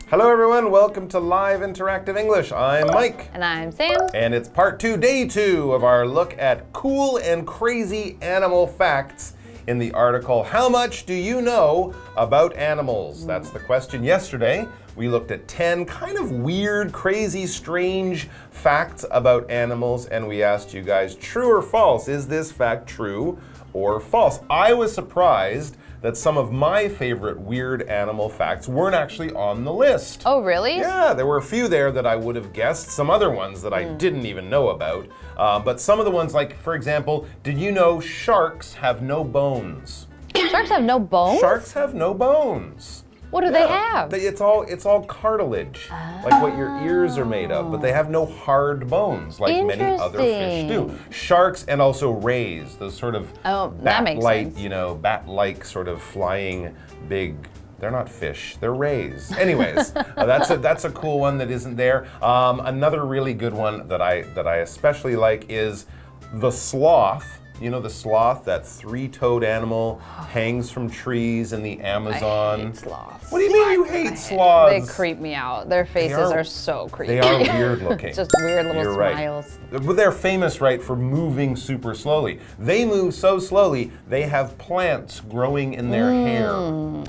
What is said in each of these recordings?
Hello everyone, welcome to Live Interactive English. I'm Mike. And I'm Sam. And it's part 2, day 2 of our look at cool and crazy animal facts in the article, How Much Do You Know About Animals? That's the question yesterday. We looked at 10 kind of weird, crazy, strange facts about animals, and we asked you guys, true or false? Is this fact true or false? I was surprised that some of my favorite weird animal facts weren't actually on the list. Oh, really? Yeah, there were a few there that I would have guessed, some other ones that I didn't even know about. But some of the ones, like, for example, did you know sharks have no bones? Sharks have no bones? Sharks have no bones. What do they have? It's all cartilage, like what your ears are made of, but they have no hard bones like many other fish do. Sharks and also rays, those sort of bat-like, bat-like sort of flying big. They're not fish, they're rays. Anyways, that's a cool one that isn't there. Another really good one that I especially like is the sloth. You know the sloth, that three-toed animal, hangs from trees in the Amazon. I hate sloths. What do you mean you hate sloths? They creep me out. Their faces are so creepy. They are weird looking. Just weird little smiles. Right. But they're famous, right, for moving super slowly. They move so slowly, they have plants growing in their hair.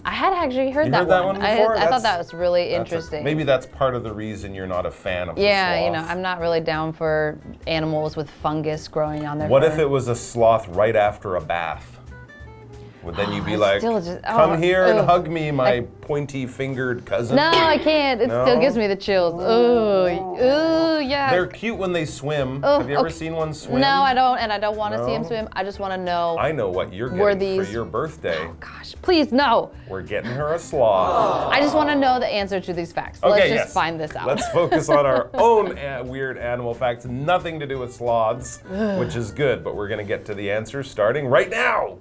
I had actually heard that one before? I thought that was really interesting. Maybe that's part of the reason you're not a fan of the sloth. Yeah, I'm not really down for animals with fungus growing on their What fur. if it was a sloth right after a bath? Would then you be like, come here and hug me, my pointy-fingered cousin? No, I can't. It still gives me the chills. Ooh, yeah. They're cute when they swim. Have you ever seen one swim? No, I don't, and I don't want to see him swim. I just want to know. I know what you're getting for your birthday. Oh, gosh, please, no. We're getting her a sloth. I just want to know the answer to these facts. Okay, Let's just find this out. Let's focus on our own weird animal facts. Nothing to do with sloths, which is good, but we're going to get to the answers starting right now.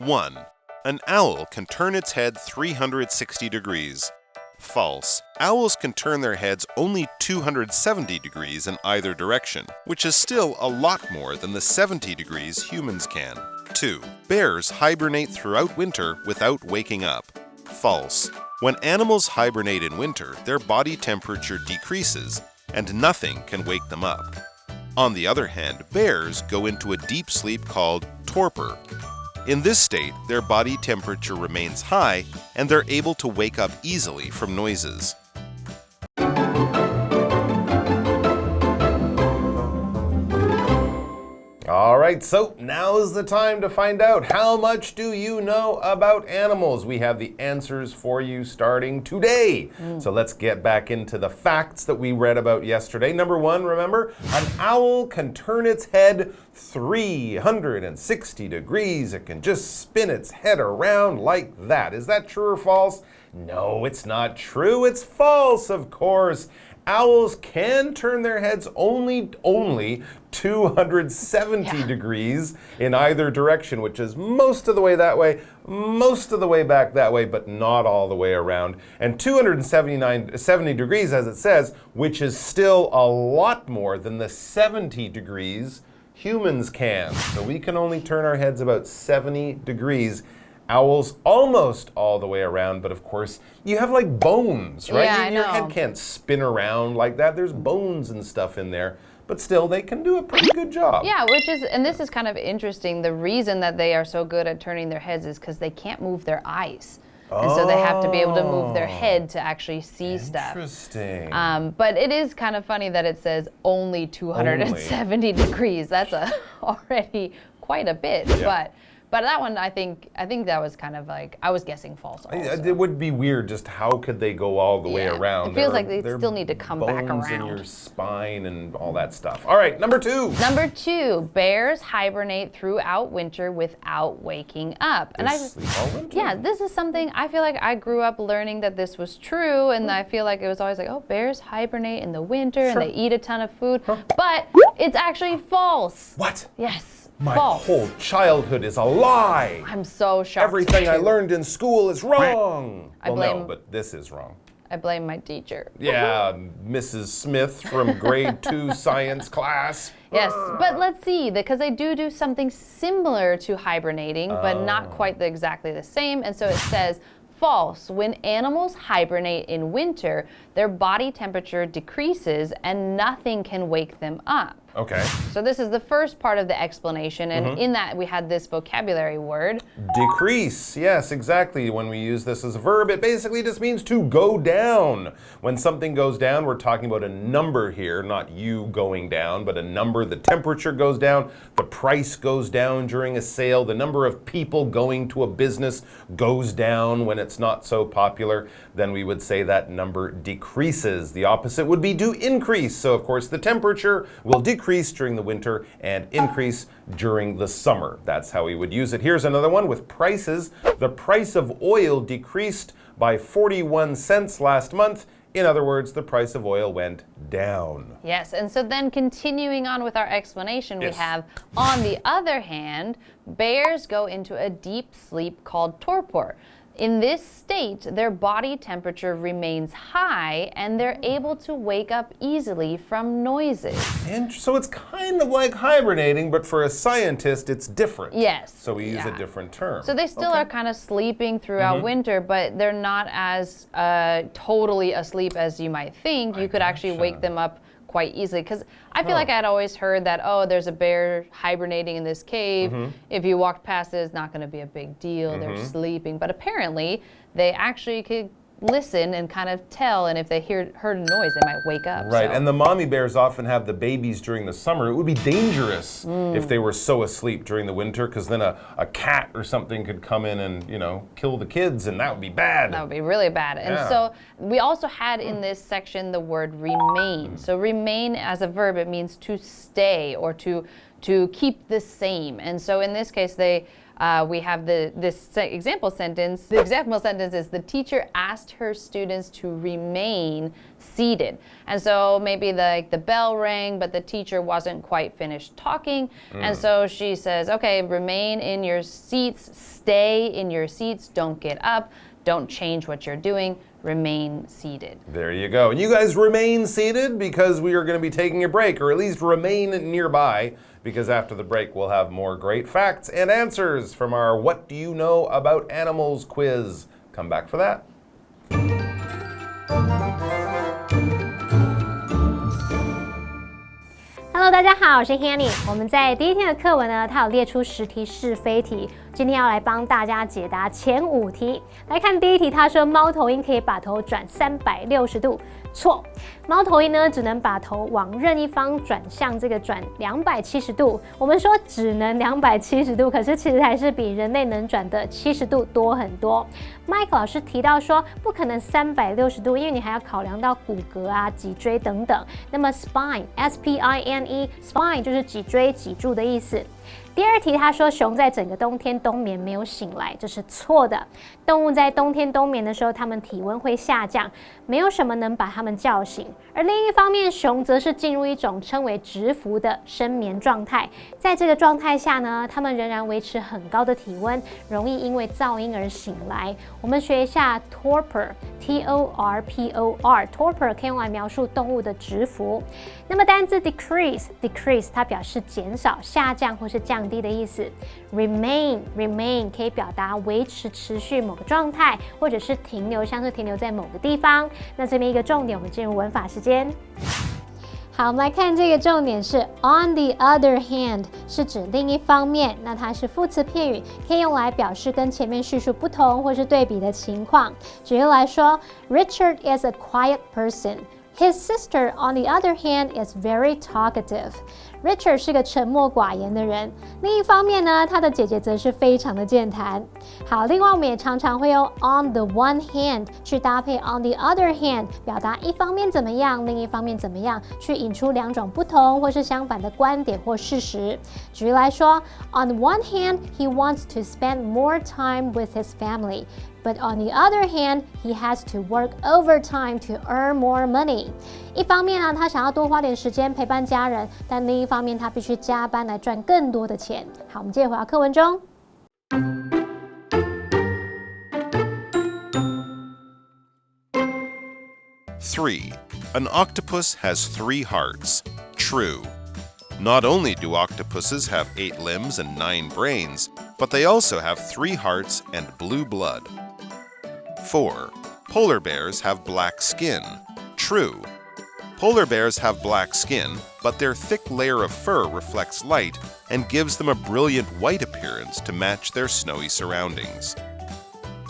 1. An owl can turn its head 360 degrees. False. Owls can turn their heads only 270 degrees in either direction, which is still a lot more than the 70 degrees humans can. 2. Bears hibernate throughout winter without waking up. False. When animals hibernate in winter, their body temperature decreases, and nothing can wake them up. On the other hand, bears go into a deep sleep called torpor. In this state, their body temperature remains high, and they're able to wake up easily from noises. All right, so now's the time to find out, how much do you know about animals? We have the answers for you starting today. So let's get back into the facts that we read about yesterday. Number 1, remember, an owl can turn its head 360 degrees. It can just spin its head around like that. Is that true or false? No, it's not true. It's false, of course. Owls can turn their heads only 270 degrees in either direction, which is most of the way that way, most of the way back that way, but not all the way around. And 270 degrees, as it says, which is still a lot more than the 70 degrees humans can. So we can only turn our heads about 70 degrees. Owls almost all the way around, but of course, you have like bones, right? Yeah, Your head can't spin around like that. There's bones and stuff in there, but still, they can do a pretty good job. Yeah, and this is kind of interesting. The reason that they are so good at turning their heads is because they can't move their eyes. And so they have to be able to move their head to actually see stuff. Interesting. But it is kind of funny that it says only 270 degrees. That's already quite a bit, But that one, I think that was kind of like, I was guessing false also. It would be weird, just how could they go all the way around? It feels like they still need to come back around. Bones in your spine and all that stuff. All right, number 2. Number 2, bears hibernate throughout winter without waking up. They sleep all winter? Yeah, this is something, I feel like I grew up learning that this was true, and I feel like it was always like, oh, bears hibernate in the winter and they eat a ton of food, but it's actually false. What? Yes. My false. whole childhood is a lie. I'm so shocked. Everything I learned in school is wrong. No, but this is wrong. I blame my teacher. Yeah, Mrs. Smith from grade 2 science class. Yes, but let's see, because they do something similar to hibernating, but not quite exactly the same. And so it says, false. When animals hibernate in winter, their body temperature decreases and nothing can wake them up. Okay. So this is the first part of the explanation, and in that we had this vocabulary word. Decrease. Yes, exactly. When we use this as a verb, it basically just means to go down. When something goes down, we're talking about a number here, not you going down, but a number. The temperature goes down, the price goes down during a sale, the number of people going to a business goes down when it's not so popular. Then we would say that number decreases. The opposite would be to increase. So, of course, the temperature will decrease during the winter and increase during the summer. That's how we would use it. Here's another one with prices. The price of oil decreased by 41 cents last month. In other words, the price of oil went down. Yes, and so then continuing on with our explanation, we have, on the other hand, bears go into a deep sleep called torpor. In this state, their body temperature remains high and they're able to wake up easily from noises. And so it's kind of like hibernating, but for a scientist, it's different. Yes. So we use a different term. So they still are kind of sleeping throughout winter, but they're not as totally asleep as you might think. You could actually wake them up quite easily, because I feel like I'd always heard that, oh, there's a bear hibernating in this cave. If you walked past it, it's not going to be a big deal. They're sleeping. But apparently, they actually could listen and kind of tell, and if they heard a noise, they might wake up. Right, so. And the mommy bears often have the babies during the summer. It would be dangerous if they were so asleep during the winter, because then a cat or something could come in and, you know, kill the kids, and that would be bad. That would be really bad. And so we also had in this section the word remain. So remain as a verb, it means to stay or to keep the same. And so in this case, we have this example sentence. The example sentence is, the teacher asked her students to remain seated. And so maybe the bell rang, but the teacher wasn't quite finished talking. And so she says, okay, remain in your seats, stay in your seats, don't get up, don't change what you're doing, remain seated. There you go. And you guys remain seated, because we are going to be taking a break, or at least remain nearby, because after the break we'll have more great facts and answers from our What Do You Know About Animals quiz. Come back for that. Hello， 大家好，我是 Hanny。我们在第一天的课文呢，它有列出10题是非题，今天要来帮大家解答前5题。来看第一题，他说猫头鹰可以把头转360度。错，猫头鹰呢只能把头往任一方转向这个转270度。我们说只能270度，可是其实还是比人类能转的70度多很多。Mike 老师提到说不可能360度，因为你还要考量到骨骼啊、脊椎等等。那么 spine S-P-I-N-E spine 就是脊椎、脊柱的意思。第二题，他说熊在整个冬天冬眠没有醒来，这是错的。动物在冬天冬眠的时候，它们体温会下降，没有什么能把它们叫醒。而另一方面，熊则是进入一种称为蛰伏的深眠状态，在这个状态下呢，它们仍然维持很高的体温，容易因为噪音而醒来。我们学一下 torpor T-O-R-P-O-R torpor 可以用来描述动物的蛰伏。那么单字 decrease 它表示减少、下降或是降低的意思。remain 可以表达维持、持续某个状态，或者是停留，像是停留在某个地方。那这边一个重点，我们进入文法时间。好，我们来看这个重点是 on the other hand 是指另一方面，那它是副词片语，可以用来表示跟前面叙述不同或是对比的情况。举例来说 ，Richard is a quiet person。His sister, on the other hand, is very talkative. Richard 是个沉默寡言的人，另一方面呢，他的姐姐则是非常的健谈。好，另外我们也常常会用 on the one hand 去搭配 on the other hand， 表达一方面怎么样，另一方面怎么样，去引出两种不同或是相反的观点或事实。举例来说 ，On the one hand, he wants to spend more time with his family.But on the other hand, he has to work overtime to earn more money. 一方面呢，他想要多花点时间陪伴家人，但另一方面他必须加班来赚更多的钱。好，我们接着回到课文中。3. An octopus has 3 hearts. True. Not only do octopuses have 8 limbs and 9 brains, but they also have 3 hearts and blue blood. 4. Polar bears have black skin. True. Polar bears have black skin, but their thick layer of fur reflects light and gives them a brilliant white appearance to match their snowy surroundings.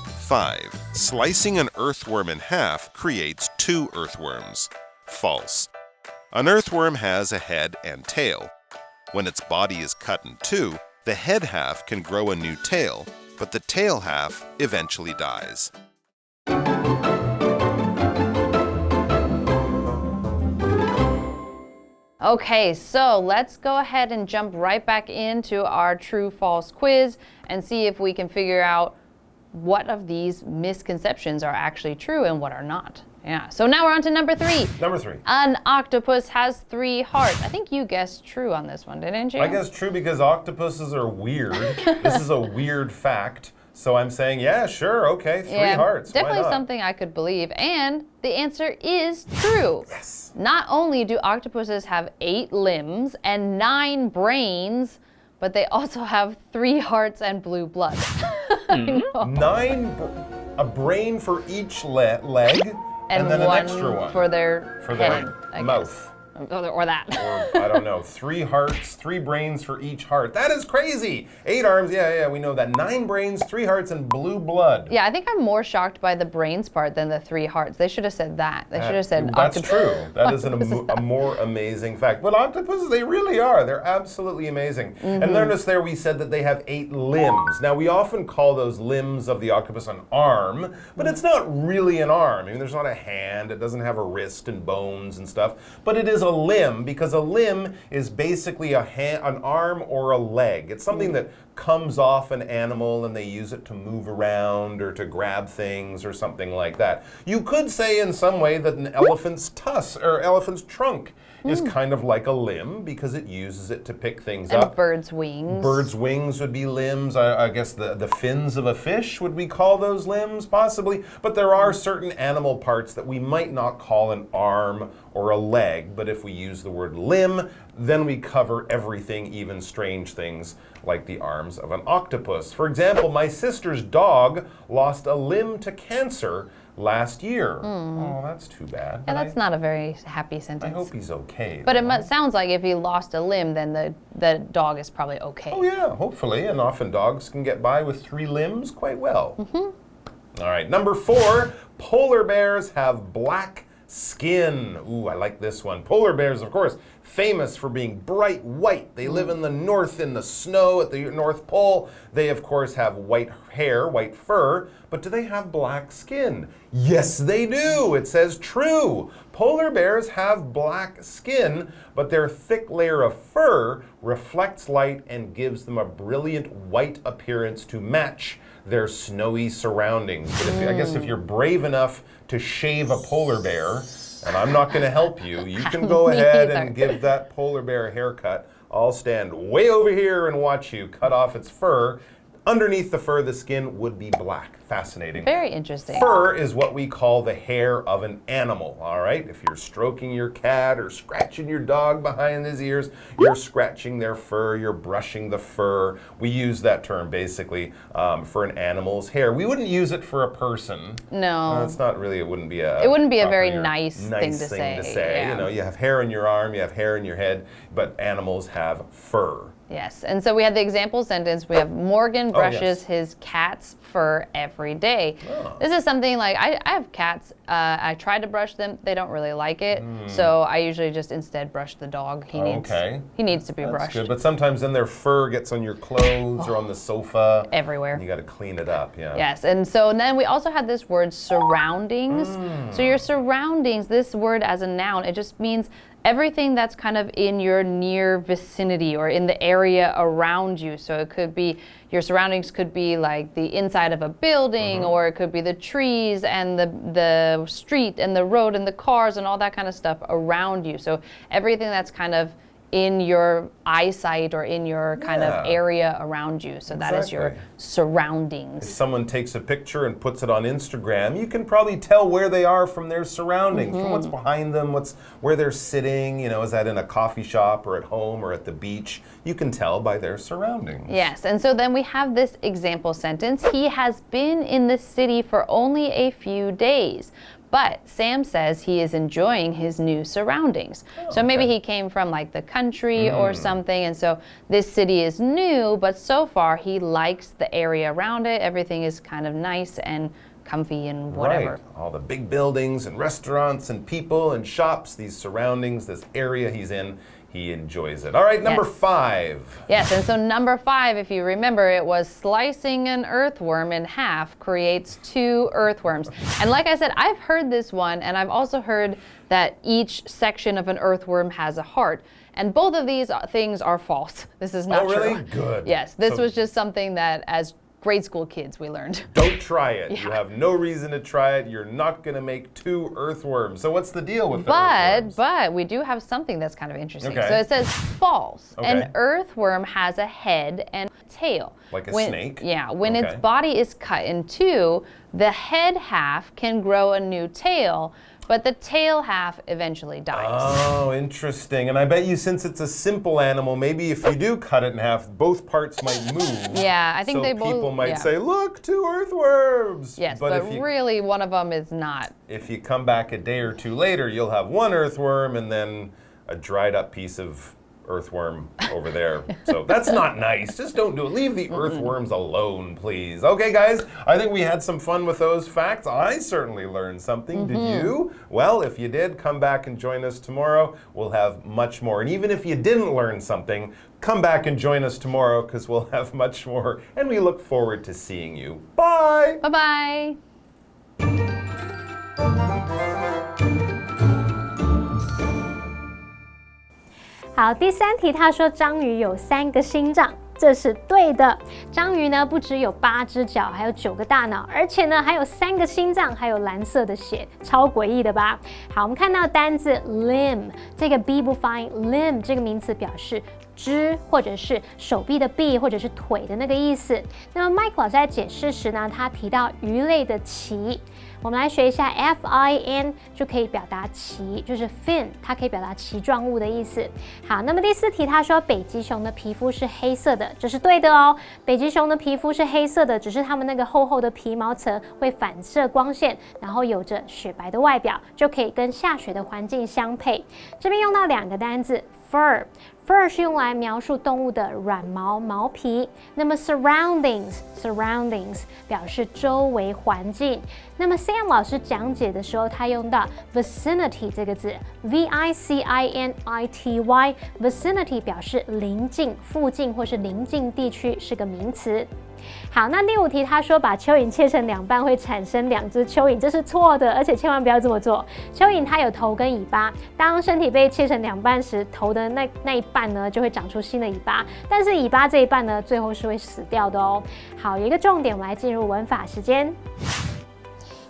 5. Slicing an earthworm in half creates 2 earthworms. False. An earthworm has a head and tail. When its body is cut in 2, the head half can grow a new tail, but the tail half eventually dies. Okay, so let's go ahead and jump right back into our true-false quiz and see if we can figure out what of these misconceptions are actually true and what are not. Yeah, so now we're on to number 3. Number 3. An octopus has 3 hearts. I think you guessed true on this one, didn't you? I guessed true because octopuses are weird. This is a weird fact. So I'm saying, yeah, sure, okay, 3 hearts. Definitely something I could believe. And the answer is true. Yes. Not only do octopuses have 8 limbs and 9 brains, but they also have 3 hearts and blue blood. A brain for each leg, and then an extra one for their head, their mouth. Or that. Or, I don't know, 3 hearts, 3 brains for each heart. That is crazy. 8 arms, yeah, we know that. 9 brains, 3 hearts, and blue blood. Yeah, I think I'm more shocked by the brains part than the 3 hearts. They should have said that. They should have said That's true. That is a more amazing fact. But octopuses, they really are. They're absolutely amazing. And notice there we said that they have 8 limbs. Now, we often call those limbs of the octopus an arm, but it's not really an arm. I mean, there's not a hand. It doesn't have a wrist and bones and stuff. But it is a limb, because a limb is basically an arm or a leg. It's something that comes off an animal and they use it to move around or to grab things or something like that. You could say in some way that an elephant's elephant's trunk is kind of like a limb because it uses it to pick things up. And bird's wings. Bird's wings would be limbs. I guess the fins of a fish, would we call those limbs? Possibly. But there are certain animal parts that we might not call an arm or a leg, but if we use the word limb, then we cover everything, even strange things like the arms of an octopus. For example, my sister's dog lost a limb to cancer last year. Oh, that's too bad. Yeah, that's not a very happy sentence. I hope he's okay. But it sounds like if he lost a limb, then the dog is probably okay. Oh yeah, hopefully. And often dogs can get by with 3 limbs quite well. All right, number 4, polar bears have black skin. Ooh, I like this one. Polar bears, of course, famous for being bright white. They live in the north in the snow at the North Pole. They, of course, have white hair, white fur, but do they have black skin? Yes, they do. It says true. Polar bears have black skin, but their thick layer of fur reflects light and gives them a brilliant white appearance to match their snowy surroundings. But I guess if you're brave enough to shave a polar bear, and I'm not going to help you, you can go ahead and give that polar bear a haircut. I'll stand way over here and watch you cut off its fur. Underneath the fur, the skin would be black. Fascinating. Very interesting. Fur is what we call the hair of an animal, all right? If you're stroking your cat or scratching your dog behind his ears, you're scratching their fur, you're brushing the fur. We use that term basically for an animal's hair. We wouldn't use it for a person. No. It's not really, it wouldn't be a very nice thing to say. Yeah. You know, you have hair in your arm, you have hair in your head, but animals have fur. Yes, and so we had the example sentence. We have Morgan brushes his cat's fur every day. Oh. This is something like, I have cats. I try to brush them. They don't really like it. So I usually just instead brush the dog. He needs to be brushed. Good. But sometimes then their fur gets on your clothes or on the sofa. Everywhere. And you got to clean it up, yeah. Yes, and so then we also had this word surroundings. So your surroundings, this word as a noun, it just means everything that's kind of in your near vicinity or in the area around you. So it could be, your surroundings could be like the inside of a building, or it could be the trees and the street and the road and the cars and all that kind of stuff around you. So everything that's kind of in your eyesight or in your kind of area around you. So that is your surroundings. If someone takes a picture and puts it on Instagram, you can probably tell where they are from their surroundings, from what's behind them, where they're sitting, is that in a coffee shop or at home or at the beach? You can tell by their surroundings. Yes, and so then we have this example sentence. He has been in the city for only a few days. But Sam says he is enjoying his new surroundings. So maybe he came from like the country or something, and so this city is new, but so far he likes the area around it. Everything is kind of nice and comfy and whatever. Right. All the big buildings and restaurants and people and shops, these surroundings, this area he's in. He enjoys it. All right, number 5. Yes, and so number 5, if you remember, it was slicing an earthworm in half creates 2 earthworms. And like I said, I've heard this one, and I've also heard that each section of an earthworm has a heart. And both of these things are false. This is not true. Oh, really? True. Good. Yes, this was just something that as grade school kids we learned. Don't try it. You have no reason to try it. You're not going to make 2 earthworms. So what's the deal with the earthworms? But we do have something that's kind of interesting. So it says false. An earthworm has a head and tail. Like a snake? Yeah. When its body is cut in 2, the head half can grow a new tail, but the tail half eventually dies. Oh, interesting. And I bet you since it's a simple animal, maybe if you do cut it in half, both parts might move. Yeah, I think they both. So people might say, look, 2 earthworms. Yes, but really one of them is not. If you come back a day or 2 later, you'll have 1 earthworm and then a dried up piece of earthworm over there. So that's not nice. Just don't do it. Leave the earthworms alone, please. Okay, guys, I think we had some fun with those facts. I certainly learned something. Did you? Well, if you did, come back and join us tomorrow. We'll have much more. And even if you didn't learn something, come back and join us tomorrow because we'll have much more. And we look forward to seeing you. Bye! Bye-bye!好，第3题，他说章鱼有3个心脏，这是对的。章鱼呢，不只有8只脚，还有9个大脑，而且呢，还有3个心脏，还有蓝色的血，超诡异的吧？好，我们看到单字 limb， 这个 b 不发音 ，limb 这个名词表示肢，或者是手臂的臂，或者是腿的那个意思。那么 Mike 老师在解释时呢，他提到鱼类的鳍。我们来学一下 fin 就可以表达鳍，就是 fin， 它可以表达鳍状物的意思。好，那么第4题他说北极熊的皮肤是黑色的，这是对的哦。北极熊的皮肤是黑色的，只是它们那个厚厚的皮毛层会反射光线，然后有着雪白的外表，就可以跟下雪的环境相配。这边用到2个单字 fur。Fur 是用来描述动物的软毛、毛皮。那么 surroundings 表示周围环境。那么 Sam 老师讲解的时候，他用到 vicinity 这个字 ，vicinity，vicinity 表示邻近、附近或是邻近地区，是个名词。好，那第5题他说把蚯蚓切成2半会产生2只蚯蚓，这是错的，而且千万不要这么做。蚯蚓它有头跟尾巴，当身体被切成2半时，头的那一半呢就会长出新的尾巴，但是尾巴这一半呢最后是会死掉的哦。好，有一个重点，我们来进入文法时间。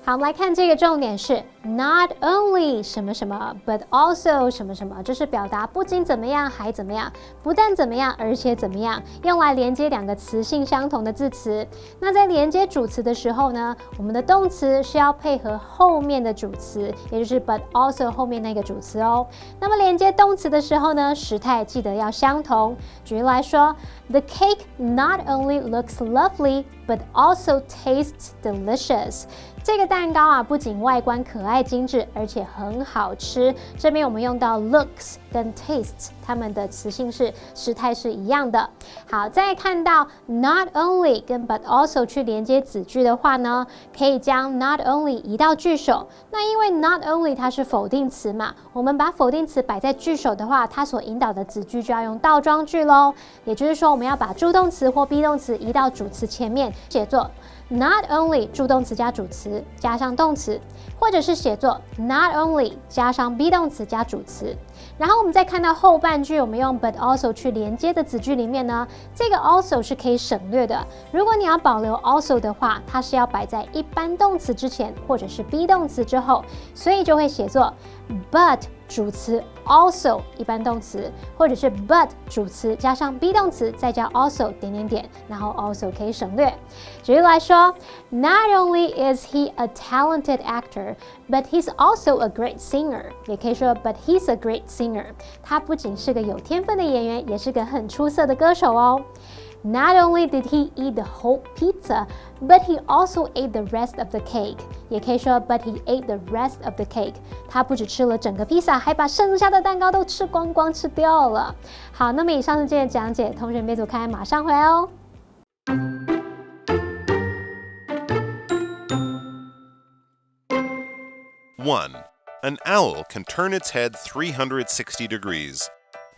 好，我们来看这个重点是 not only 什么什么 but also 什么什么，这是表达不仅怎么样还怎么样，不但怎么样而且怎么样，用来连接2个词性相同的字词。那在连接主词的时候呢，我们的动词是要配合后面的主词，也就是 but also 后面那个主词哦。那么连接动词的时候呢，时态记得要相同。举例来说 ，The cake not only looks lovely but also tastes delicious。这个蛋糕啊，不仅外观可爱精致，而且很好吃。这边我们用到 looks 跟 tastes， 它们的词性是时态是一样的。好，再看到 not only 跟 but also 去连接子句的话呢，可以将 not only 移到句首。那因为 not only 它是否定词嘛，我们把否定词摆在句首的话，它所引导的子句就要用倒装句咯。也就是说，我们要把助动词或 be 动词移到主词前面，写作Not only 助动词加主词加上动词，或者是写作 not only 加上 be 动词加主词。然后我们再看到后半句，我们用 but also 去连接的子句里面呢，这个 also 是可以省略的。如果你要保留 also 的话，它是要摆在一般动词之前，或者是 be 动词之后，所以就会写作 but 主词 also 一般动词，或者是 but 主词加上 be 动词再加 also 然后 also 可以省略。举例来说 ，Not only is he a talented actor, but he's also a great singer。也可以说 but he's a great singer。他不仅是个有天分的演员，也是个很出色的歌手哦。Not only did he eat the whole pizza, but he also ate the rest of the cake. 也可以说 but he ate the rest of the cake. 他不只吃了整个披萨，还把剩下的蛋糕都吃光光吃掉了。好，那么以上是今天的讲解，同学别走开，马上回来哦。1. An owl can turn its head 360 degrees.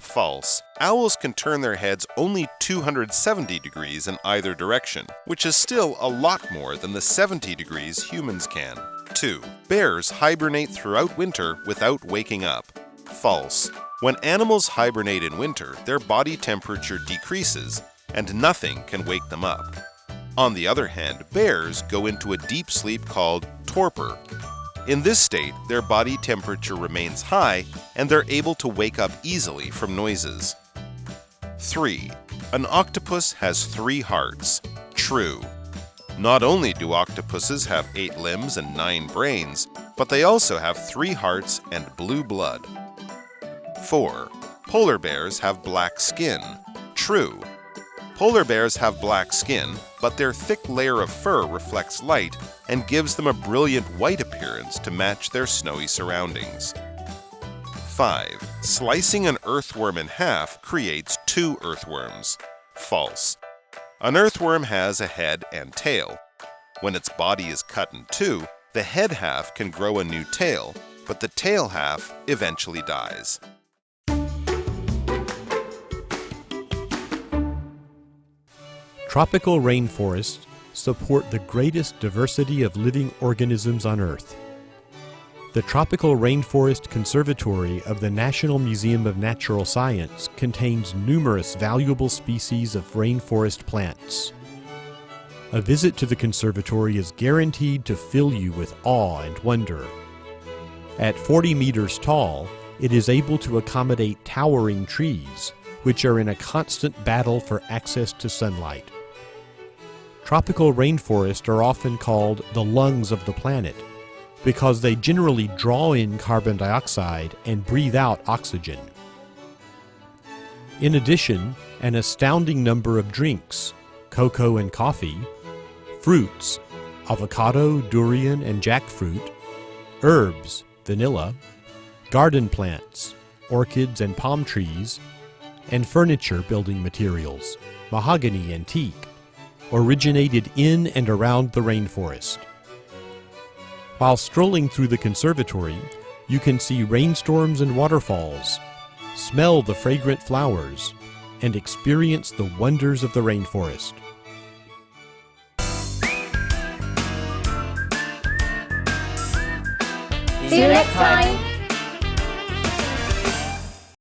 False. Owls can turn their heads only 270 degrees in either direction, which is still a lot more than the 70 degrees humans can. 2. Bears hibernate throughout winter without waking up. False. When animals hibernate in winter, their body temperature decreases, and nothing can wake them up. On the other hand, bears go into a deep sleep called torpor. In this state, their body temperature remains high, and they're able to wake up easily from noises. 3. An octopus has 3 hearts. True. Not only do octopuses have 8 limbs and 9 brains, but they also have 3 hearts and blue blood. 4. Polar bears have black skin. True. Polar bears have black skin, but their thick layer of fur reflects light and gives them a brilliant white appearance to match their snowy surroundings. 5. Slicing an earthworm in half creates 2 earthworms. False. An earthworm has a head and tail. When its body is cut in 2, the head half can grow a new tail, but the tail half eventually dies. Tropical rainforests support the greatest diversity of living organisms on Earth. The Tropical Rainforest Conservatory of the National Museum of Natural Science contains numerous valuable species of rainforest plants. A visit to the conservatory is guaranteed to fill you with awe and wonder. At 40 meters tall, it is able to accommodate towering trees, which are in a constant battle for access to sunlight. Tropical rainforests are often called the lungs of the planet because they generally draw in carbon dioxide and breathe out oxygen. In addition, an astounding number of drinks, cocoa and coffee, fruits, avocado, durian, and jackfruit, herbs, vanilla, garden plants, orchids and palm trees, and furniture building materials, mahogany and teak, originated in and around the rainforest. While strolling through the conservatory, you can see rainstorms and waterfalls, smell the fragrant flowers, and experience the wonders of the rainforest. See you next time!